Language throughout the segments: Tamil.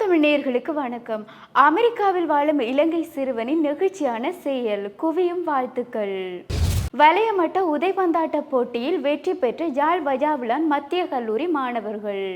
தமிழ் நேயர்களுக்கு வணக்கம். அமெரிக்காவில் வாழும் இலங்கை சிறுவனின் நெகிழ்ச்சியான செயல் குவியும் வாழ்த்துக்கள். வலயமட்ட உதைபந்தாட்ட போட்டியில் வெற்றி பெற்ற யாழ் வஜாவிலான் மத்திய கல்லூரி மாணவர்கள்.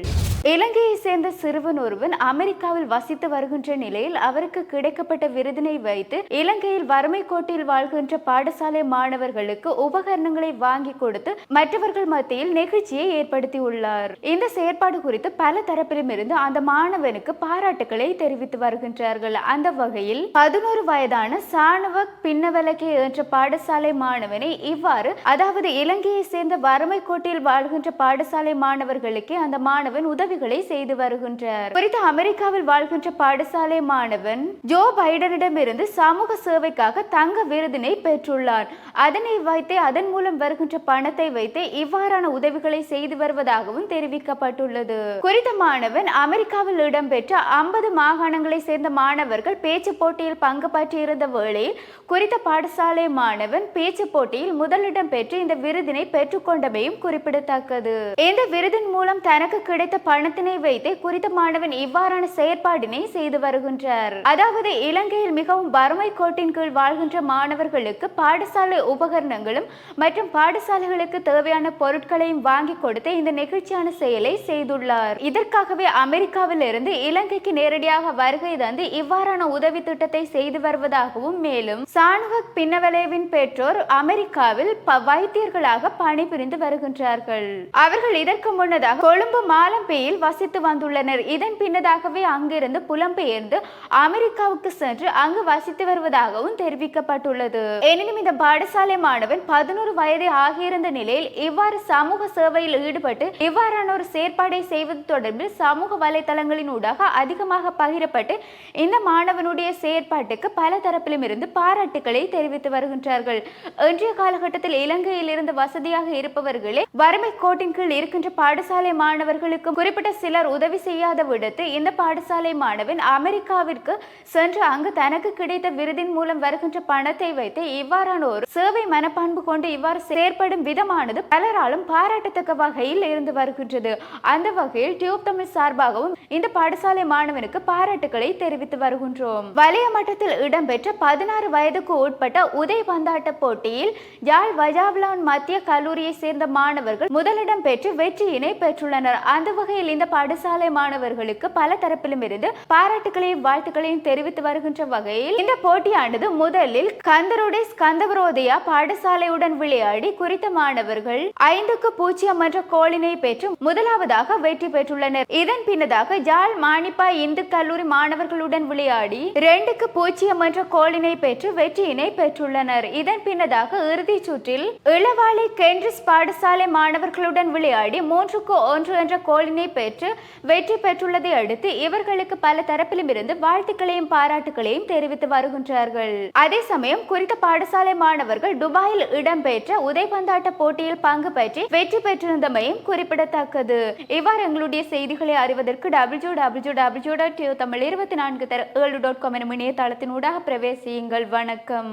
இலங்கையை சேர்ந்த சிறுவன் ஒருவன் அமெரிக்காவில் வசித்து வருகின்ற நிலையில் அவருக்கு கிடைக்கப்பட்ட விருதினை வைத்து இலங்கையில் வறுமை கோட்டில் வாழ்கின்ற பாடசாலை மாணவர்களுக்கு உபகரணங்களை வாங்கி கொடுத்து மற்றவர்கள் மத்தியில் நெகிழ்ச்சியை ஏற்படுத்தியுள்ளார். இந்த செயற்பாடு குறித்து பல தரப்பிலும் இருந்து அந்த மாணவனுக்கு பாராட்டுக்களை தெரிவித்து வருகின்றார்கள். அந்த வகையில் 11 வயதான சானுவக் பின்னவலகே என்ற பாடசாலை மாணவனை இவ்வாறு, அதாவது இலங்கையை சேர்ந்த வறுமை கோட்டில் வாழ்கின்ற பாடசாலை மாணவர்களுக்கு அந்த மாணவன் உதவிகளை செய்து வருகின்றார். குறித்த அமெரிக்காவில் வாழ்கின்ற பாடசாலை மாணவன் ஜோ பைடனிடமிருந்து சமூக சேவைக்காக தங்க விருதினை பெற்றுள்ளார். அதனை வைத்தே, அதன் மூலம் வருகின்ற பணத்தை வைத்தே இவ்வாறான உதவிகளை செய்து வருவதாகவும் தெரிவிக்கப்பட்டுள்ளது. குறித்த மாணவன் அமெரிக்காவில் இடம்பெற்ற 50 மாகாணங்களை சேர்ந்த மாணவர்கள் பேச்சு போட்டியில் பங்கு பற்றியிருந்த வேளையில் குறித்த பாடசாலை மாணவன் பேச்சு போட்டியில் முதலிடம் பெற்று இந்த விருதினை பெற்றுக்கொண்டமையும் குறிப்பிடத்தக்கது. இந்த விருதின் மூலம் தனக்கு கிடைத்த பணத்தினை வைத்தே குறித்த மாணவன் இவ்வாறான செயற்பாடினை செய்து வருகின்றார். அதாவது இலங்கையில் மிகவும் வறுமை கோட்டின் கீழ் வாழ்கின்ற மாணவர்களுக்கு பாடசாலை உபகரணங்களும் மற்றும் பாடசாலைகளுக்கு தேவையான பொருட்களையும் வாங்கி கொடுத்து இந்த நெகிழ்ச்சியான செயலை செய்துள்ளார். இதற்காகவே அமெரிக்காவில் இருந்து இலங்கைக்கு நேரடியாக வருகை தந்து இவ்வாறான உதவி திட்டத்தை செய்து வருவதாகவும், மேலும் சானுவக் பின்னவலேவின் பெற்றோர் அமெரிக்காவில் வைத்தியர்களாக பணிபுரிந்து வருகின்றார்கள். அவர்கள் இதற்கு முன்னதாக கொழும்பு மாலம்பேயில் வசித்து வந்துள்ளனர். இதன் பின்னதாகவே அங்கிருந்து புலம்பெயர்ந்து அமெரிக்காவுக்கு சென்று அங்கு வசித்து வருவதாகவும் தெரிவிக்கப்பட்டுள்ளது. எனினும் இந்த பாடசாலை மாணவன் 11 வயதை ஆகியிருந்த நிலையில் இவ்வாறு சமூக சேவையில் ஈடுபட்டு இவ்வாறான ஒரு செயற்பாடை செய்வது தொடர்பில் சமூக வலைதளங்களின் ஊடாக அதிகமாக பகிரப்பட்டு இந்த மாணவனுடைய செயற்பாட்டுக்கு பல தரப்பிலும் இருந்து பாராட்டுக்களை தெரிவித்து வருகின்றார்கள். இன்றைய காலகட்டத்தில் இலங்கையில் இருந்து வசதியாக இருப்பவர்களே வறுமை கோட்டின் கீழ் இருக்கின்ற பாடசாலை மாணவர்களுக்கு குறிப்பிட்ட சிலர் உதவி செய்யாத விடத்து இந்த பாடசாலை மாணவன் அமெரிக்காவிற்கு சென்று அங்கு தனக்கு கிடைத்த விருதின் மூலம் வருகின்ற பணத்தை வைத்து இவ்வாறான ஒரு சேவை மனப்பான்பு கொண்டு இவ்வாறு செயற்படும் விதமானது பலராலும் பாராட்டத்தக்க வகையில் இருந்து வருகின்றது. அந்த வகையில் டியூப் தமிழ் சார்பாகவும் இந்த பாடசாலை மாணவனுக்கு பாராட்டுக்களை தெரிவித்து வருகின்றோம். வலய மட்டத்தில் இடம்பெற்ற 16 வயதுக்கு உட்பட்ட உதைபந்தாட்ட போட்டியில் யாழ் வஜாவிலான் மத்திய கல்லூரியை சேர்ந்த மாணவர்கள் முதலிடம் பெற்று வெற்றியினை பெற்றுள்ளனர். அந்த வகையில் இந்த பாடசாலை மாணவர்களுக்கு பல தரப்பிலும் இருந்து பாராட்டுகளையும் வாழ்த்துக்களையும் தெரிவித்து வருகின்ற வகையில் இந்த போட்டியானது முதலில் கந்தரோடை ஸ்கந்தவரோதயா பாடசாலையுடன் விளையாடி குறித்த மாணவர்கள் 5-0 என்ற கோலினை பெற்று முதலாவதாக வெற்றி பெற்றுள்ளனர். இதன் பின்னதாக யாழ் மானிப்பா இந்து கல்லூரி மாணவர்களுடன் விளையாடி 2-0 என்ற கோலினை பெற்று வெற்றியினை பெற்றுள்ளனர். இதன் பின்னதாக இறுதி சுற்றில் இளவாலை கென்றிஸ் பாடசாலை மாணவர்களுடன் விளையாடி 3-1 என்ற கோலினை பெற்று வெற்றி பெற்றுள்ளதை அடுத்து இவர்களுக்கு பல தரப்பிலும் இருந்து வாழ்த்துக்களையும் பாராட்டுகளையும் தெரிவித்து வருகின்றார்கள். அதே சமயம் குறித்த பாடசாலை மாணவர்கள் துபாயில் இடம்பெற்ற உதைபந்தாட்ட போட்டியில் பங்கு பற்றி வெற்றி பெற்றிருந்தமையும் குறிப்பிடத்தக்கது. இவ்வாறு எங்களுடைய செய்திகளை அறிவதற்கு www.tamil24 எனும் இணையதளத்தினூடாக பிரவேசியுங்கள். வணக்கம்.